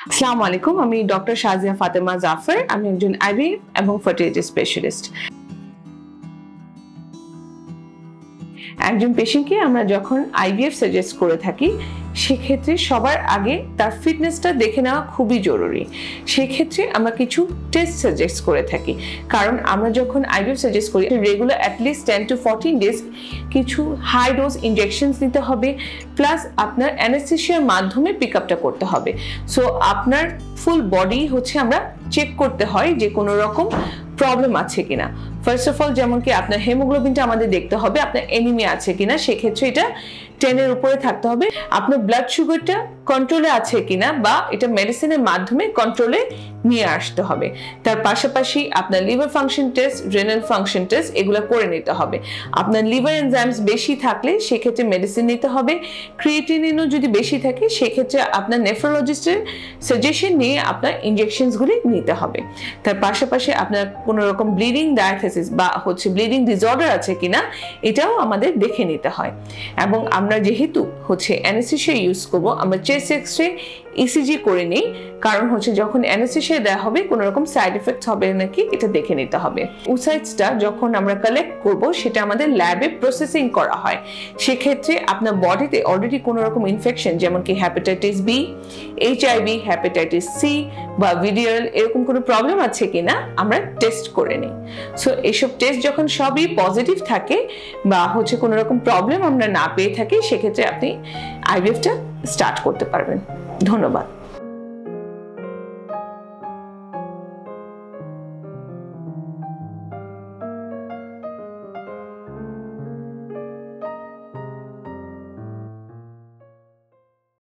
আসসালামু আলাইকুম, আমি ডক্টর শাজিয়া ফাতেমা জাফর। আমি একজন আইভিএফ এবং ফার্টিলিটি স্পেশালিস্ট। একজন পেশেন্টকে আমরা যখন আইভিএফ সাজেস্ট করে থাকি, সেক্ষেত্রে সবার আগে তার ফিটনেসটা দেখে নেওয়া খুবই জরুরি। সেক্ষেত্রে আমরা কিছু টেস্ট সাজেস্ট করে থাকি, কারণ আমরা যখন আইভিএফ সাজেস্ট করি রেগুলার অ্যাটলিস্ট 10 to 14 ডেজ কিছু হাই ডোজ ইনজেকশনস নিতে হবে, প্লাস আপনার অ্যানেস্থেসিয়ার মাধ্যমে পিক আপটা করতে হবে। সো আপনার ফুল বডি আমরা চেক করতে হয় যে কোনো রকম প্রবলেম আছে কিনা। ফার্স্ট অফ অল যেমন কি আপনার হেমোগ্লোবিনটা আমাদের দেখতে হবে, আপনার এনিমিয়া আছে কিনা, সেক্ষেত্রে এটা 10 এর উপরে থাকতে হবে। আপনার ব্লাড সুগারটা কন্ট্রোলে আছে কিনা বা এটা মেডিসিনের মাধ্যমে কন্ট্রোলে নিয়ে আসতে হবে। তার পাশাপাশি আপনার liver function test, renal function test এগুলো করে নিতে হবে। আপনার লিভার এনজাইমস বেশি থাকলে সেক্ষেত্রে মেডিসিন নিতে হবে। ক্রিয়েটিনিনও যদি বেশি থাকে সেক্ষেত্রে আপনার নেফ্রোলজিস্টের সাজেশন নিয়ে আপনার ইনজেকশনসগুলি নিতে হবে। তার পাশাপাশি আপনার কোনো রকম ব্লিডিং ডায়াথেসিস বা ব্লিডিং ডিসঅর্ডার আছে কিনা এটাও আমাদের দেখে নিতে হয়। এবং আমরা যেহেতু অ্যানেস্থেসিয়া ইউজ করবো, আমরা চেস্ট এক্সরে ইসিজি করে নিই, কারণ যখন অ্যানেস্থেসিয়া দেওয়া হবে কোনো রকম সাইড এফেক্ট হবে নাকি এটা দেখে নিতে হবে। ওসাইটসটা যখন আমরা কালেক্ট করব সেটা আমাদের ল্যাবে প্রসেসিং করা হয়। সেক্ষেত্রে আপনার বডিতে অলরেডি কোনো রকম ইনফেকশন যেমন কি hepatitis B, HIV, hepatitis C বা ভিডিওল এরকম কোনো প্রবলেম আছে কিনা আমরা টেস্ট করে নিই। সো এইসব টেস্ট যখন সবই পজিটিভ থাকে বা কোনো রকম প্রবলেম আমরা না পেয়ে থাকি, সেক্ষেত্রে আপনি আইভিএফটা স্টার্ট করতে পারবেন। ধন্যবাদ।